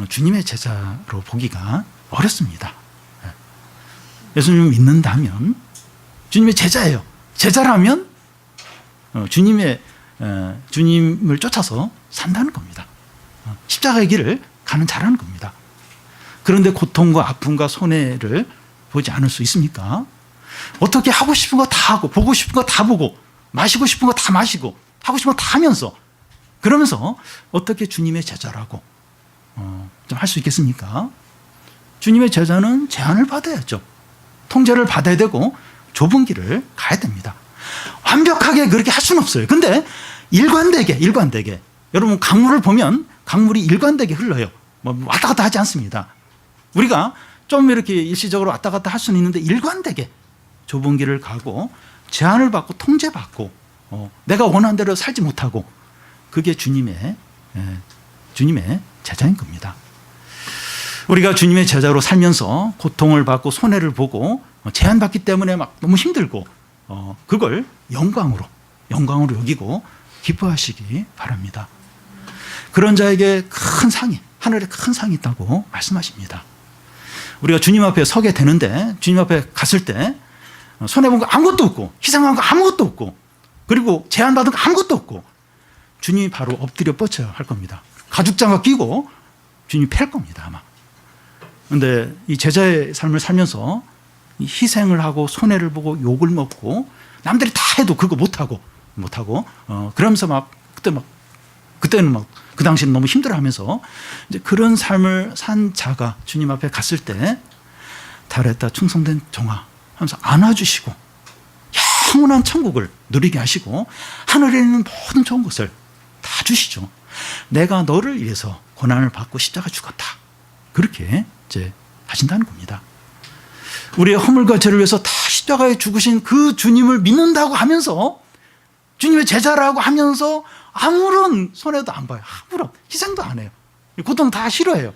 Speaker 1: 주님의 제자로 보기가 어렵습니다. 예수님을 믿는다면 주님의 제자예요. 제자라면 주님을 쫓아서 산다는 겁니다. 십자가의 길을 가는 자라는 겁니다. 그런데 고통과 아픔과 손해를 보지 않을 수 있습니까? 어떻게 하고 싶은 거 다 하고 보고 싶은 거 다 보고 마시고 싶은 거 다 마시고 하고 싶은 거 다 하면서 그러면서 어떻게 주님의 제자라고 좀 할 수 있겠습니까? 주님의 제자는 제한을 받아야죠. 통제를 받아야 되고 좁은 길을 가야 됩니다. 완벽하게 그렇게 할 수는 없어요. 근데 일관되게 여러분 강물을 보면 강물이 일관되게 흘러요. 뭐 왔다 갔다 하지 않습니다. 우리가 좀 이렇게 일시적으로 왔다 갔다 할 수는 있는데 일관되게 좁은 길을 가고 제한을 받고 통제받고 내가 원하는 대로 살지 못하고 그게 주님의 제자인 겁니다. 우리가 주님의 제자로 살면서 고통을 받고 손해를 보고 제한받기 때문에 막 너무 힘들고 그걸 영광으로 여기고 기뻐하시기 바랍니다. 그런 자에게 큰 상이, 하늘에 큰 상이 있다고 말씀하십니다. 우리가 주님 앞에 서게 되는데 주님 앞에 갔을 때 손해본 거 아무것도 없고 희생한 거 아무것도 없고 그리고 제한받은 거 아무것도 없고 주님이 바로 엎드려 뻗쳐야 할 겁니다. 가죽장갑 끼고 주님이 팰 겁니다 아마. 그런데 이 제자의 삶을 살면서 희생을 하고 손해를 보고 욕을 먹고 남들이 다 해도 그거 못하고 그러면서 그때는 막 그 당시는 너무 힘들어하면서 이제 그런 삶을 산 자가 주님 앞에 갔을 때 달했다 충성된 종아 하면서 안아주시고 영원한 천국을 누리게 하시고 하늘에 있는 모든 좋은 것을 다 주시죠. 내가 너를 위해서 고난을 받고 십자가 죽었다. 그렇게 이제 하신다는 겁니다. 우리의 허물과 죄를 위해서 다 십자가에 죽으신 그 주님을 믿는다고 하면서 주님의 제자라고 하면서 아무런 손해도 안 봐요. 아무런 희생도 안 해요. 고통 다 싫어해요.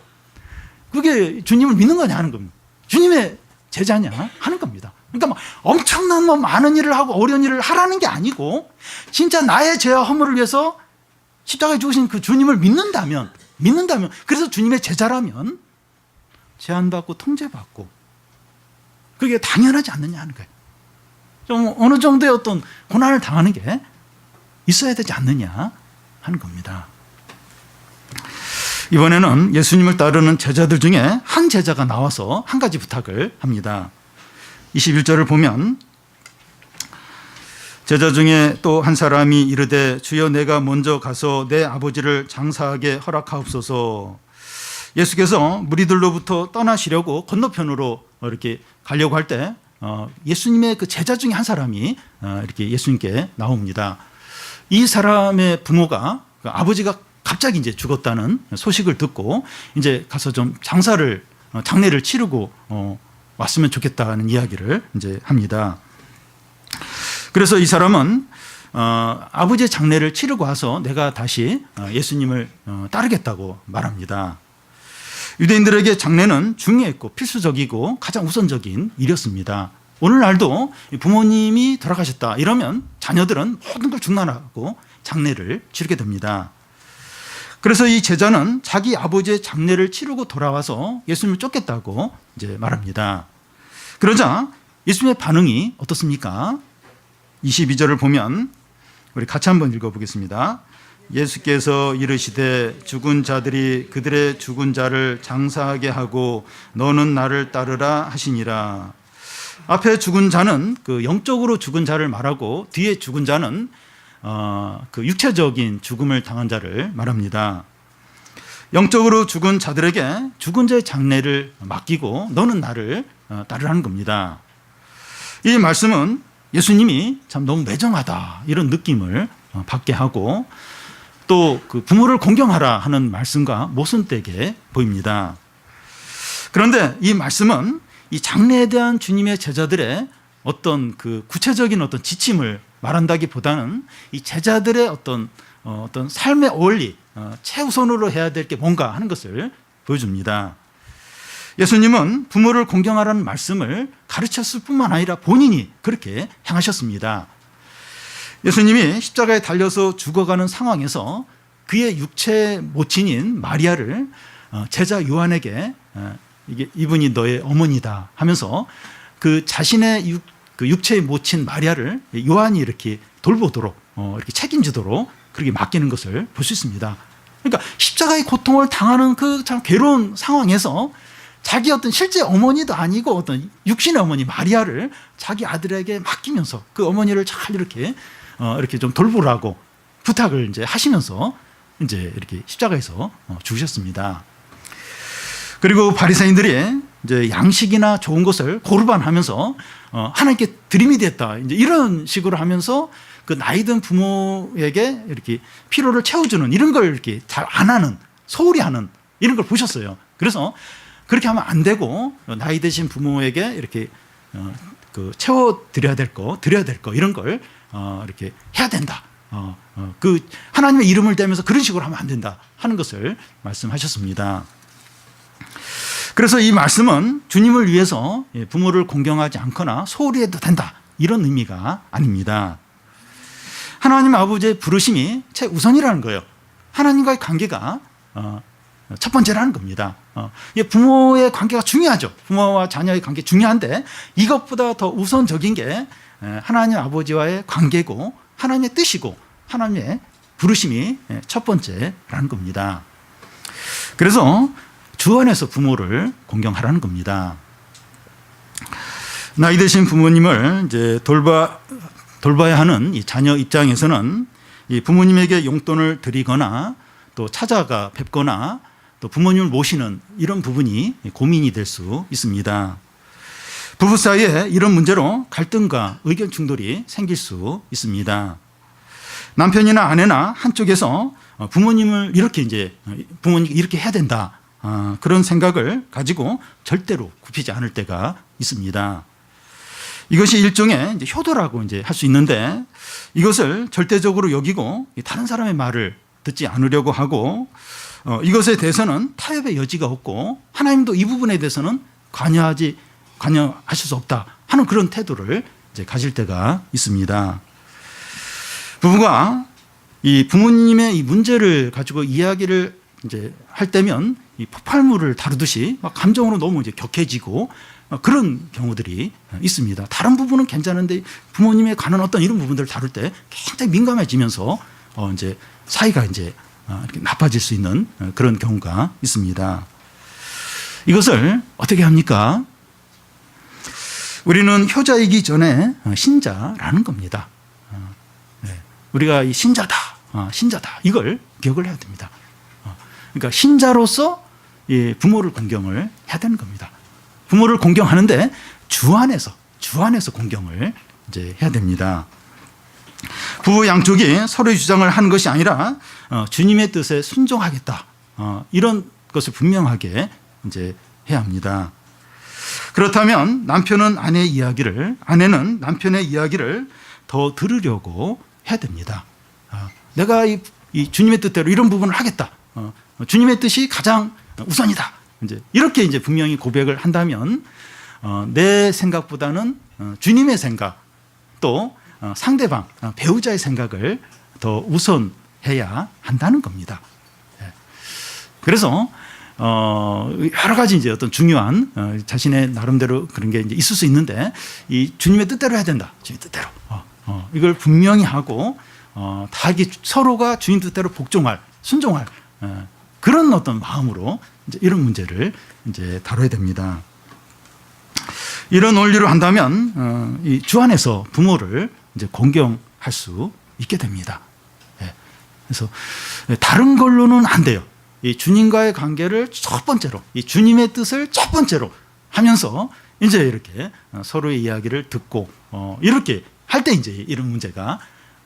Speaker 1: 그게 주님을 믿는 거냐 하는 겁니다. 주님의 제자냐 하는 겁니다. 그러니까 막 엄청난 많은 일을 하고 어려운 일을 하라는 게 아니고 진짜 나의 죄와 허물을 위해서 십자가에 죽으신 그 주님을 믿는다면 그래서 주님의 제자라면 제한받고 통제받고 그게 당연하지 않느냐 하는 거예요. 좀 어느 정도의 어떤 고난을 당하는 게 있어야 되지 않느냐 하는 겁니다. 이번에는 예수님을 따르는 제자들 중에 한 제자가 나와서 한 가지 부탁을 합니다. 21절을 보면 제자 중에 또 한 사람이 이르되 주여 내가 먼저 가서 내 아버지를 장사하게 허락하옵소서. 예수께서 무리들로부터 떠나시려고 건너편으로 이렇게 가려고 할 때 예수님의 그 제자 중에 한 사람이 이렇게 예수님께 나옵니다. 이 사람의 부모가 아버지가 갑자기 이제 죽었다는 소식을 듣고 이제 가서 좀 장례를 치르고 왔으면 좋겠다는 이야기를 이제 합니다. 그래서 이 사람은 아버지의 장례를 치르고 와서 내가 다시 예수님을 따르겠다고 말합니다. 유대인들에게 장례는 중요했고 필수적이고 가장 우선적인 일이었습니다. 오늘날도 부모님이 돌아가셨다 이러면 자녀들은 모든 걸 중단하고 장례를 치르게 됩니다. 그래서 이 제자는 자기 아버지의 장례를 치르고 돌아와서 예수님을 쫓겠다고 이제 말합니다. 그러자 예수님의 반응이 어떻습니까? 22절을 보면 우리 같이 한번 읽어보겠습니다. 예수께서 이르시되 죽은 자들이 그들의 죽은 자를 장사하게 하고 너는 나를 따르라 하시니라. 앞에 죽은 자는 그 영적으로 죽은 자를 말하고 뒤에 죽은 자는 그 육체적인 죽음을 당한 자를 말합니다. 영적으로 죽은 자들에게 죽은 자의 장례를 맡기고 너는 나를 따르라는 겁니다. 이 말씀은 예수님이 참 너무 매정하다 이런 느낌을 받게 하고 또 그 부모를 공경하라 하는 말씀과 모순되게 보입니다. 그런데 이 말씀은 이 장례에 대한 주님의 제자들의 어떤 그 구체적인 어떤 지침을 말한다기보다는 이 제자들의 어떤 삶의 원리, 최우선으로 해야 될 게 뭔가 하는 것을 보여줍니다. 예수님은 부모를 공경하라는 말씀을 가르쳤을 뿐만 아니라 본인이 그렇게 행하셨습니다. 예수님이 십자가에 달려서 죽어가는 상황에서 그의 육체 모친인 마리아를 제자 요한에게 이분이 너의 어머니다 하면서 그 자신의 육체의 모친 마리아를 요한이 이렇게 돌보도록 이렇게 책임지도록 그렇게 맡기는 것을 볼 수 있습니다. 그러니까 십자가의 고통을 당하는 그 참 괴로운 상황에서 자기 어떤 실제 어머니도 아니고 어떤 육신의 어머니 마리아를 자기 아들에게 맡기면서 그 어머니를 잘 이렇게 좀 돌보라고 부탁을 이제 하시면서 이제 이렇게 십자가에서 죽으셨습니다. 그리고 바리새인들이 이제 양식이나 좋은 것을 고르반하면서 하나님께 드림이 됐다 이제 이런 식으로 하면서 그 나이든 부모에게 이렇게 피로를 채워주는 이런 걸 이렇게 잘 안 하는 소홀히 하는 이런 걸 보셨어요. 그래서 그렇게 하면 안 되고 나이 드신 부모에게 이렇게 그 채워드려야 될 거, 드려야 될 거 이런 걸 이렇게 해야 된다. 그 하나님의 이름을 대면서 그런 식으로 하면 안 된다 하는 것을 말씀하셨습니다. 그래서 이 말씀은 주님을 위해서 부모를 공경하지 않거나 소홀히 해도 된다 이런 의미가 아닙니다. 하나님 아버지의 부르심이 최우선이라는 거예요. 하나님과의 관계가 첫 번째라는 겁니다. 부모의 관계가 중요하죠. 부모와 자녀의 관계 중요한데 이것보다 더 우선적인 게 하나님 아버지와의 관계고 하나님의 뜻이고 하나님의 부르심이 첫 번째라는 겁니다. 그래서 주 안에서 부모를 공경하라는 겁니다. 나이 드신 부모님을 이제 돌봐야 하는 이 자녀 입장에서는 이 부모님에게 용돈을 드리거나 또 찾아가 뵙거나 또 부모님을 모시는 이런 부분이 고민이 될 수 있습니다. 부부 사이에 이런 문제로 갈등과 의견 충돌이 생길 수 있습니다. 남편이나 아내나 한쪽에서 부모님을 부모님 이렇게 해야 된다. 그런 생각을 가지고 절대로 굽히지 않을 때가 있습니다. 이것이 일종의 이제 효도라고 이제 할 수 있는데 이것을 절대적으로 여기고 다른 사람의 말을 듣지 않으려고 하고 이것에 대해서는 타협의 여지가 없고 하나님도 이 부분에 대해서는 관여하실 수 없다 하는 그런 태도를 이제 가질 때가 있습니다. 부부가 이 부모님의 이 문제를 가지고 이야기를 이제 할 때면 이 폭발물을 다루듯이 막 감정으로 너무 이제 격해지고 그런 경우들이 있습니다. 다른 부분은 괜찮은데 부모님에 관한 어떤 이런 부분들을 다룰 때 굉장히 민감해지면서 이제 사이가 이제 이렇게 나빠질 수 있는 그런 경우가 있습니다. 이것을 어떻게 합니까? 우리는 효자이기 전에 신자라는 겁니다. 우리가 이 신자다 이걸 기억을 해야 됩니다. 그러니까 신자로서 부모를 공경을 해야 되는 겁니다. 부모를 공경하는데 주 안에서 공경을 이제 해야 됩니다. 부부 양쪽이 서로의 주장을 하는 것이 아니라 주님의 뜻에 순종하겠다 이런 것을 분명하게 이제 해야 합니다. 그렇다면 남편은 아내의 이야기를, 아내는 남편의 이야기를 더 들으려고 해야 됩니다. 내가 이 주님의 뜻대로 이런 부분을 하겠다. 주님의 뜻이 가장 우선이다. 이제 이렇게 이제 분명히 고백을 한다면 내 생각보다는 주님의 생각 또 상대방 배우자의 생각을 더 우선해야 한다는 겁니다. 그래서 여러 가지 이제 어떤 중요한 자신의 나름대로 그런 게 이제 있을 수 있는데 이 주님의 뜻대로 해야 된다. 주님 뜻대로 이걸 분명히 하고 다 이게 서로가 주님 뜻대로 복종할 순종할 그런 어떤 마음으로 이제 이런 문제를 이제 다뤄야 됩니다. 이런 원리로 한다면 이 주 안에서 부모를 이제 공경할 수 있게 됩니다. 그래서 다른 걸로는 안 돼요. 이 주님과의 관계를 첫 번째로, 이 주님의 뜻을 첫 번째로 하면서 이제 이렇게 서로의 이야기를 듣고 이렇게 할 때 이제 이런 문제가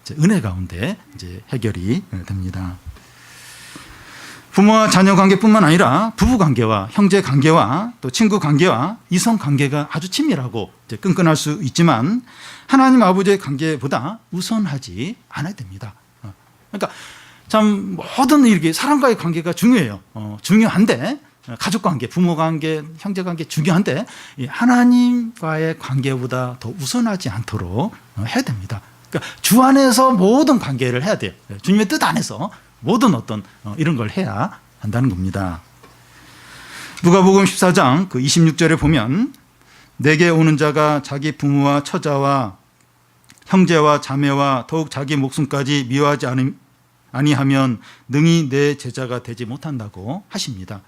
Speaker 1: 이제 은혜 가운데 이제 해결이 됩니다. 부모와 자녀 관계뿐만 아니라 부부 관계와 형제 관계와 또 친구 관계와 이성 관계가 아주 친밀하고 이제 끈끈할 수 있지만 하나님 아버지의 관계보다 우선하지 않아야 됩니다. 그러니까 참 모든 이렇게 사람과의 관계가 중요해요. 중요한데 가족 관계, 부모 관계, 형제 관계 중요한데 하나님과의 관계보다 더 우선하지 않도록 해야 됩니다. 그러니까 주 안에서 모든 관계를 해야 돼요. 주님의 뜻 안에서 모든 어떤 이런 걸 해야 한다는 겁니다. 누가복음 14장 그 26절에 보면 내게 오는 자가 자기 부모와 처자와 형제와 자매와 더욱 자기 목숨까지 미워하지 아니하면 능히 내 제자가 되지 못한다고 하십니다.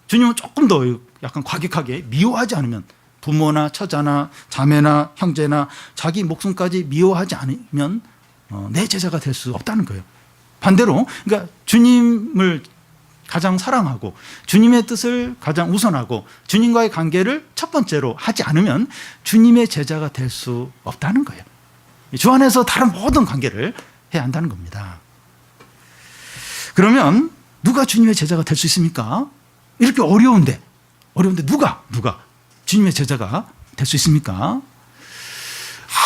Speaker 1: 주님은 조금 더 약간 과격하게 미워하지 않으면 부모나 처자나 자매나 형제나 자기 목숨까지 미워하지 않으면 내 제자가 될 수 없다는 거예요. 반대로 그러니까 주님을 가장 사랑하고 주님의 뜻을 가장 우선하고 주님과의 관계를 첫 번째로 하지 않으면 주님의 제자가 될 수 없다는 거예요. 주 안에서 다른 모든 관계를 해야 한다는 겁니다. 그러면 누가 주님의 제자가 될 수 있습니까? 이렇게 어려운데 누가 주님의 제자가 될 수 있습니까?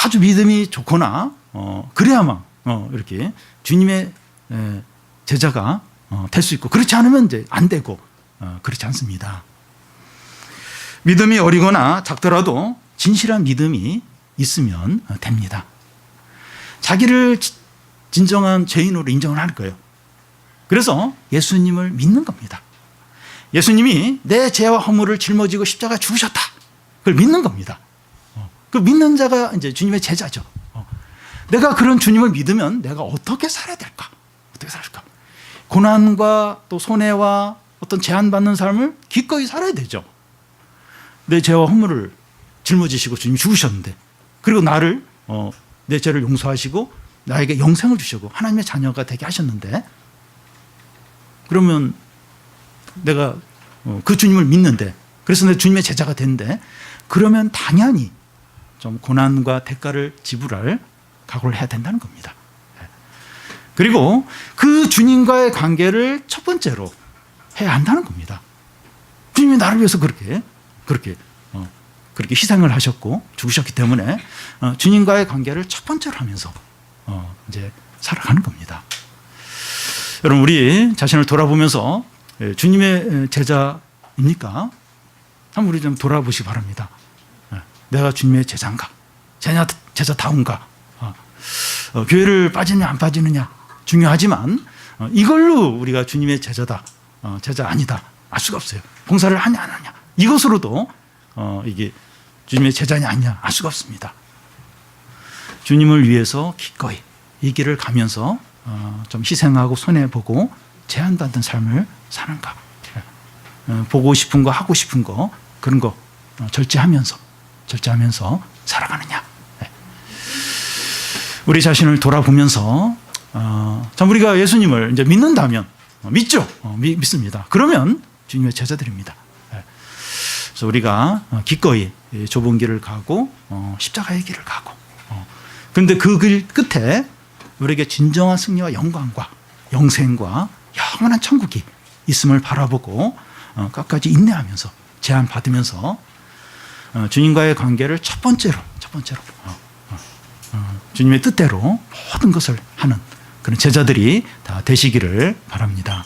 Speaker 1: 아주 믿음이 좋거나 그래야만 이렇게 주님의 제자가 될 수 있고 그렇지 않으면 이제 안 되고 그렇지 않습니다. 믿음이 어리거나 작더라도 진실한 믿음이 있으면 됩니다. 자기를 진정한 죄인으로 인정을 할 거예요. 그래서 예수님을 믿는 겁니다. 예수님이 내 죄와 허물을 짊어지고 십자가에 죽으셨다. 그걸 믿는 겁니다. 그 믿는 자가 이제 주님의 제자죠. 내가 그런 주님을 믿으면 내가 어떻게 살아야 될까? 어떻게 살까? 고난과 또 손해와 어떤 제한받는 삶을 기꺼이 살아야 되죠. 내 죄와 허물을 짊어지시고 주님이 죽으셨는데 그리고 나를 내 죄를 용서하시고 나에게 영생을 주시고 하나님의 자녀가 되게 하셨는데 그러면 내가 그 주님을 믿는데 그래서 내 주님의 제자가 된데 그러면 당연히 좀 고난과 대가를 지불할 각오를 해야 된다는 겁니다. 그리고 그 주님과의 관계를 첫 번째로 해야 한다는 겁니다. 주님이 나를 위해서 그렇게 희생을 하셨고 죽으셨기 때문에 주님과의 관계를 첫 번째로 하면서 이제 살아가는 겁니다. 여러분 우리 자신을 돌아보면서 주님의 제자입니까? 한번 우리 좀 돌아보시기 바랍니다. 내가 주님의 제자인가? 제자다운가? 교회를 빠지느냐 안 빠지느냐 중요하지만 이걸로 우리가 주님의 제자다, 제자 아니다 알 수가 없어요. 봉사를 하냐 안 하냐 이것으로도 이게 주님의 제자냐 아니냐 알 수가 없습니다. 주님을 위해서 기꺼이 이 길을 가면서 좀 희생하고 손해보고 제한받는 삶을 사는가, 보고 싶은 거 하고 싶은 거 그런 거 절제하면서 살아가느냐. 우리 자신을 돌아보면서 참 우리가 예수님을 이제 믿는다면 믿죠. 믿습니다. 그러면 주님의 제자들입니다. 그래서 우리가 기꺼이 좁은 길을 가고 십자가의 길을 가고 그런데 그 길 끝에 우리에게 진정한 승리와 영광과 영생과 영원한 천국이 있음을 바라보고 끝까지 인내하면서 제한받으면서 주님과의 관계를 첫 번째로 주님의 뜻대로 모든 것을 하는 그런 제자들이 다 되시기를 바랍니다.